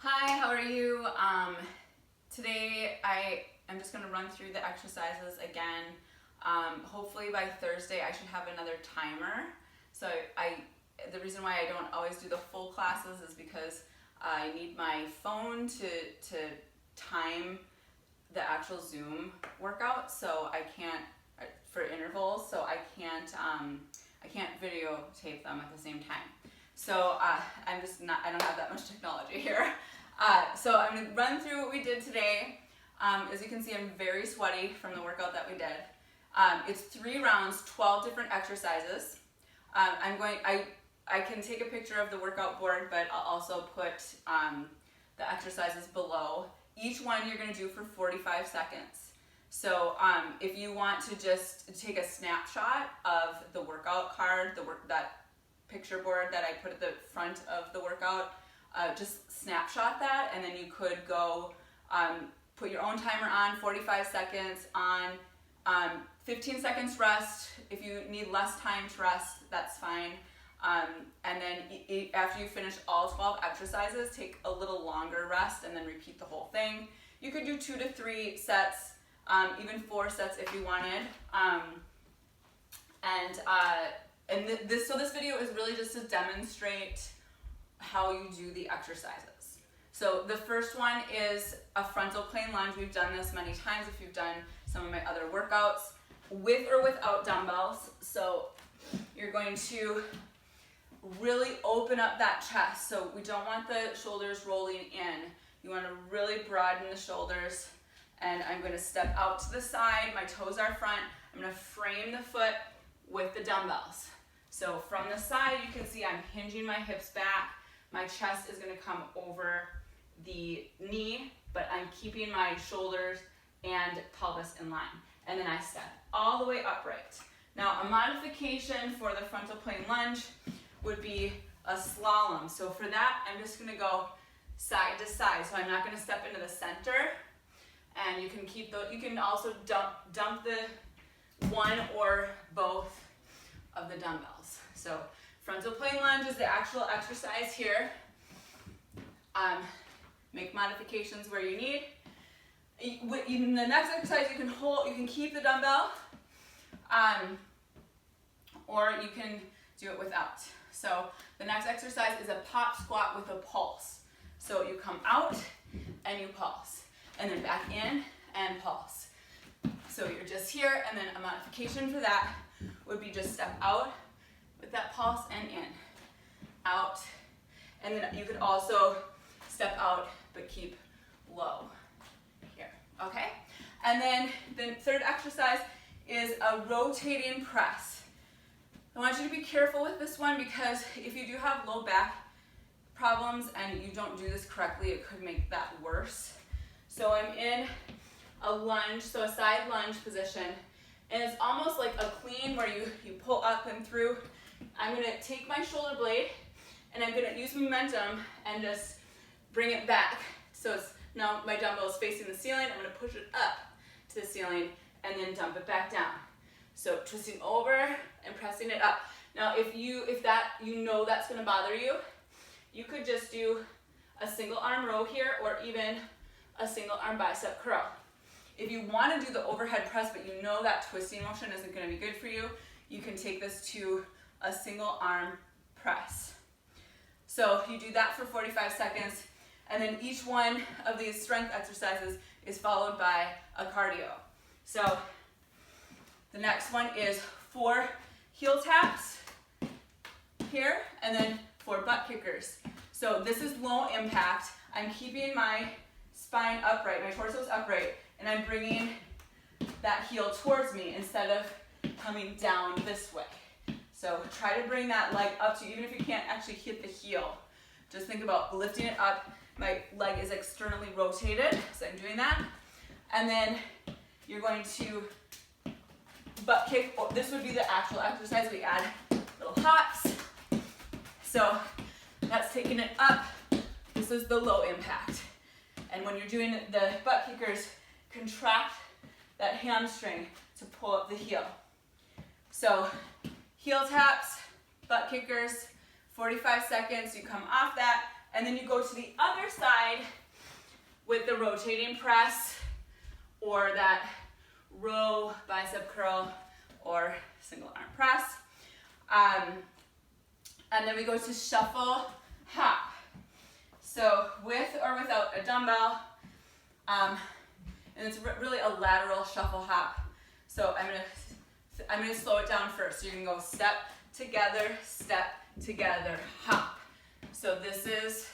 Hi, how are you? Today I am just going to run through the exercises again. Hopefully by Thursday I should have another timer. So the reason why I don't always do the full classes is because I need my phone to time the actual Zoom workout. So I can't, for intervals, so I can't videotape them at the same time. So I don't have that much technology here. So I'm going to run through what we did today. As you can see, I'm very sweaty from the workout that we did. It's 3 rounds, 12 different exercises. I can take a picture of the workout board, but I'll also put the exercises below. Each one you're going to do for 45 seconds. So if you want to just take a snapshot of the workout card, that picture board that I put at the front of the workout, just snapshot that, and then you could go put your own timer on, 45 seconds on, 15 seconds rest. If you need less time to rest, that's fine. And then after you finish all 12 exercises, take a little longer rest and then repeat the whole thing. You could do 2 to 3 sets, even 4 sets if you wanted. So this video is really just to demonstrate how you do the exercises. So the first one is a frontal plane lunge. We've done this many times if you've done some of my other workouts, with or without dumbbells. So you're going to really open up that chest. So we don't want the shoulders rolling in. You want to really broaden the shoulders. And I'm going to step out to the side. My toes are front. I'm going to frame the foot with the dumbbells. So from the side, you can see I'm hinging my hips back. My chest is going to come over the knee, but I'm keeping my shoulders and pelvis in line. And then I step all the way upright. Now, a modification for the frontal plane lunge would be a slalom. So for that, I'm just going to go side to side. So I'm not going to step into the center. And you can also dump the one or both of the dumbbells. So frontal plane lunge is the actual exercise here. Make modifications where you need. In the next exercise, you can keep the dumbbell, or you can do it without. So the next exercise is a pop squat with a pulse. So you come out and you pulse, and then back in and pulse. So you're just here, and then a modification for that would be just step out with that pulse and in, out, and then you could also step out but keep low here, okay? And then the third exercise is a rotating press. I want you to be careful with this one because if you do have low back problems and you don't do this correctly, it could make that worse. So I'm in a lunge, so a side lunge position, and it's almost like a clean where you pull up and through. I'm going to take my shoulder blade and I'm going to use momentum and just bring it back. So now my dumbbell is facing the ceiling. I'm going to push it up to the ceiling and then dump it back down. So twisting over and pressing it up. Now if that's going to bother you, you could just do a single arm row here or even a single arm bicep curl. If you want to do the overhead press but you know that twisting motion isn't going to be good for you, you can take this to a single arm press. So you do that for 45 seconds, and then each one of these strength exercises is followed by a cardio. So the next one is 4 heel taps here, and then 4 butt kickers. So this is low impact. I'm keeping my spine upright, my torso is upright, and I'm bringing that heel towards me instead of coming down this way. So try to bring that leg up to you, even if you can't actually hit the heel. Just think about lifting it up. My leg is externally rotated, so I'm doing that. And then you're going to butt kick. This would be the actual exercise. We add little hops. So that's taking it up. This is the low impact. And when you're doing the butt kickers, contract that hamstring to pull up the heel. So heel taps, butt kickers, 45 seconds, you come off that, And then you go to the other side with the rotating press or that row bicep curl or single arm press. And then we go to shuffle hop. So with or without a dumbbell, and it's really a lateral shuffle hop. So I'm gonna slow it down first. So you can go step together, hop. So this is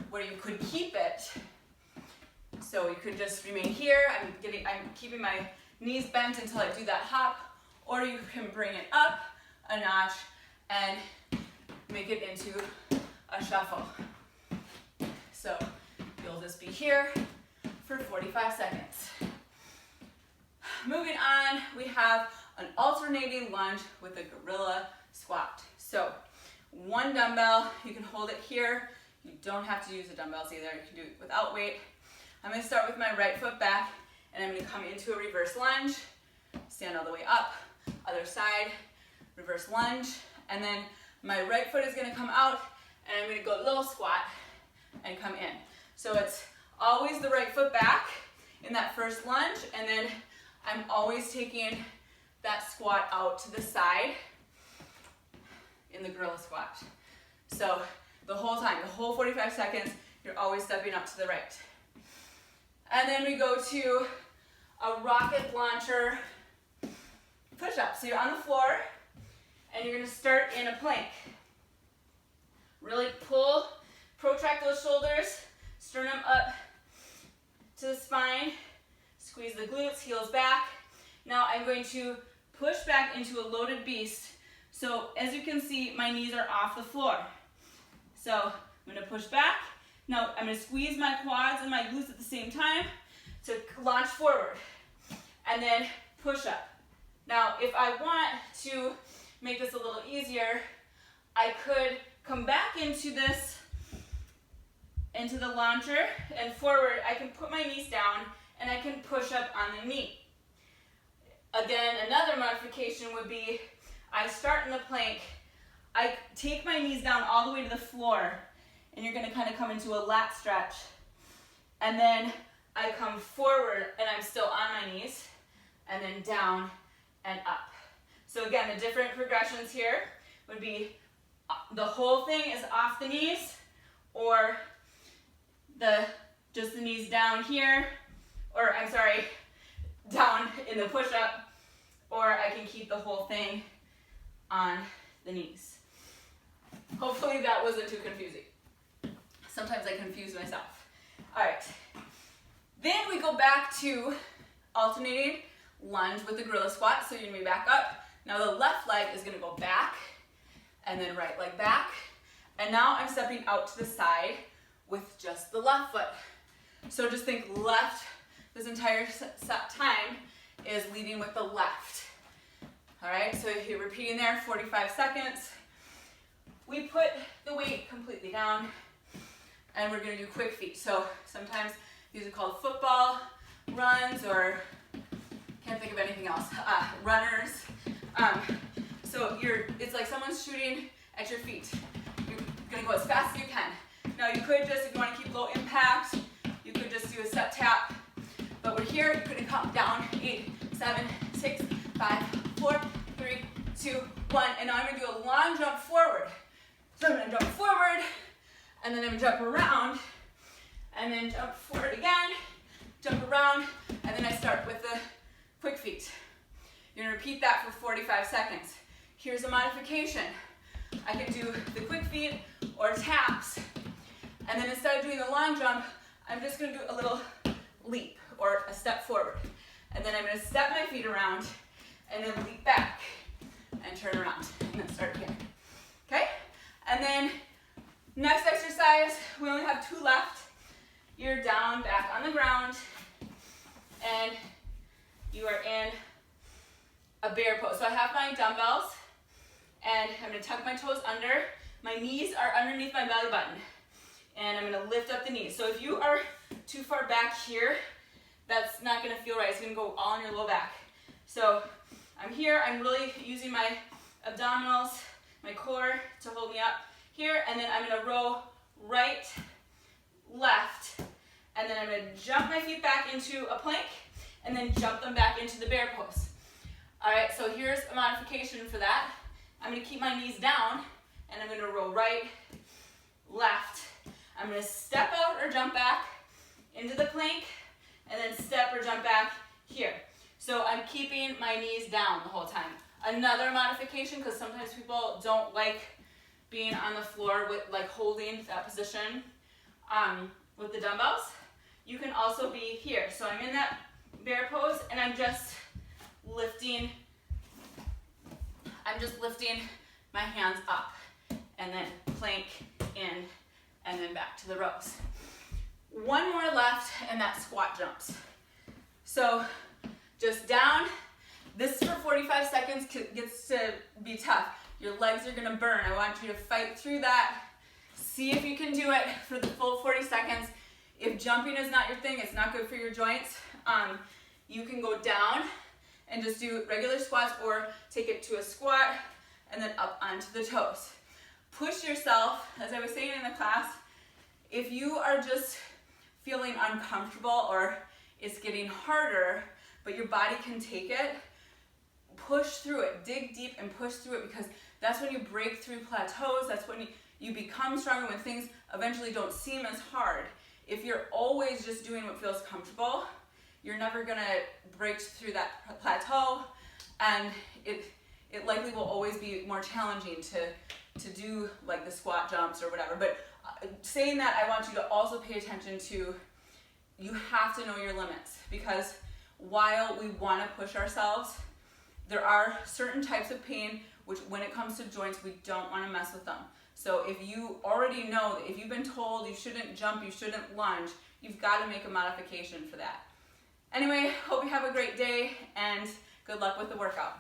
where you could keep it. So you could just remain here. I'm keeping my knees bent until I do that hop, or you can bring it up a notch and make it into a shuffle. So you'll just be here for 45 seconds. Moving on, we have an alternating lunge with a gorilla squat. So one dumbbell, you can hold it here. You don't have to use the dumbbells either. You can do it without weight. I'm gonna start with my right foot back, and I'm gonna come into a reverse lunge, stand all the way up, other side, reverse lunge, and then my right foot is gonna come out, and I'm gonna go little squat and come in. So it's always the right foot back in that first lunge, and then I'm always taking that squat out to the side in the gorilla squat. So the whole time, the whole 45 seconds, you're always stepping up to the right. And then we go to a rocket launcher push-up. So you're on the floor, and you're gonna start in a plank. Really protract those shoulders, sternum up to the spine, squeeze the glutes, heels back. Now I'm going to push back into a loaded beast. So as you can see, my knees are off the floor. So I'm gonna push back. Now I'm gonna squeeze my quads and my glutes at the same time to launch forward. And then push up. Now if I want to make this a little easier, I could come back into this, into the launcher and forward. I can put my knees down and I can push up on the knee. Again, another modification would be I start in the plank, I take my knees down all the way to the floor, and you're gonna kind of come into a lat stretch. And then I come forward and I'm still on my knees, and then down and up. So again, the different progressions here would be the whole thing is off the knees, or just the knees down here, or I'm sorry, down in the push-up, or I can keep the whole thing on the knees. Hopefully that wasn't too confusing. Sometimes I confuse myself. All right, then we go back to alternating lunge with the gorilla squat. So you're gonna be back up. Now the left leg is gonna go back, and then right leg back. And now I'm stepping out to the side with just the left foot. So just think left, this entire time is leading with the left. All right, so if you're repeating there, 45 seconds. We put the weight completely down, and we're gonna do quick feet. So sometimes these are called football runs, or can't think of anything else, runners. So it's like someone's shooting at your feet. You're gonna go as fast as you can. Now you could just, if you wanna keep low impact, you could just do a step tap. But we're here, you're gonna count down, 8, 7, 6, 5, 4, 3, 2, 1. And now I'm gonna do a long jump forward. So I'm gonna jump forward, and then I'm gonna jump around, and then jump forward again, jump around, and then I start with the quick feet. You're gonna repeat that for 45 seconds. Here's a modification. I can do the quick feet or taps, and then instead of doing the long jump, I'm just gonna do a little leap or a step forward. And then I'm gonna step my feet around, and then leap back, and turn around, and then start again. Okay? And then next exercise, we only have 2 left. You're down, back on the ground, and you are in a bear pose. So I have my dumbbells, and I'm gonna tuck my toes under. My knees are underneath my belly button, and I'm gonna lift up the knees. So if you are too far back here, that's not gonna feel right. It's gonna go all on your low back. So I'm here, I'm really using my abdominals, my core to hold me up here, and then I'm gonna row right, left, and then I'm gonna jump my feet back into a plank and then jump them back into the bear pose. All right, so here's a modification for that. I'm gonna keep my knees down and I'm gonna roll right, left. I'm gonna step out or jump back into the plank and then step or jump back here. So I'm keeping my knees down the whole time. Another modification, because sometimes people don't like being on the floor with like holding that position with the dumbbells. You can also be here. So I'm in that bear pose and I'm just lifting my hands up and then plank in and then back to the rows. One more left and that squat jumps. So just down. This for 45 seconds gets to be tough. Your legs are gonna burn. I want you to fight through that. See if you can do it for the full 40 seconds. If jumping is not your thing, it's not good for your joints, you can go down and just do regular squats or take it to a squat and then up onto the toes. Push yourself, as I was saying in the class, if you are just feeling uncomfortable or it's getting harder, but your body can take it, push through it, dig deep and push through it, because that's when you break through plateaus, that's when you become stronger, when things eventually don't seem as hard. If you're always just doing what feels comfortable, you're never gonna break through that plateau, and it likely will always be more challenging to do like the squat jumps or whatever. But saying that, I want you to also pay attention to, you have to know your limits, because while we want to push ourselves, there are certain types of pain which when it comes to joints, we don't want to mess with them. So if you already know that if you've been told you shouldn't jump, you shouldn't lunge, you've got to make a modification for that. Anyway, hope you have a great day and good luck with the workout.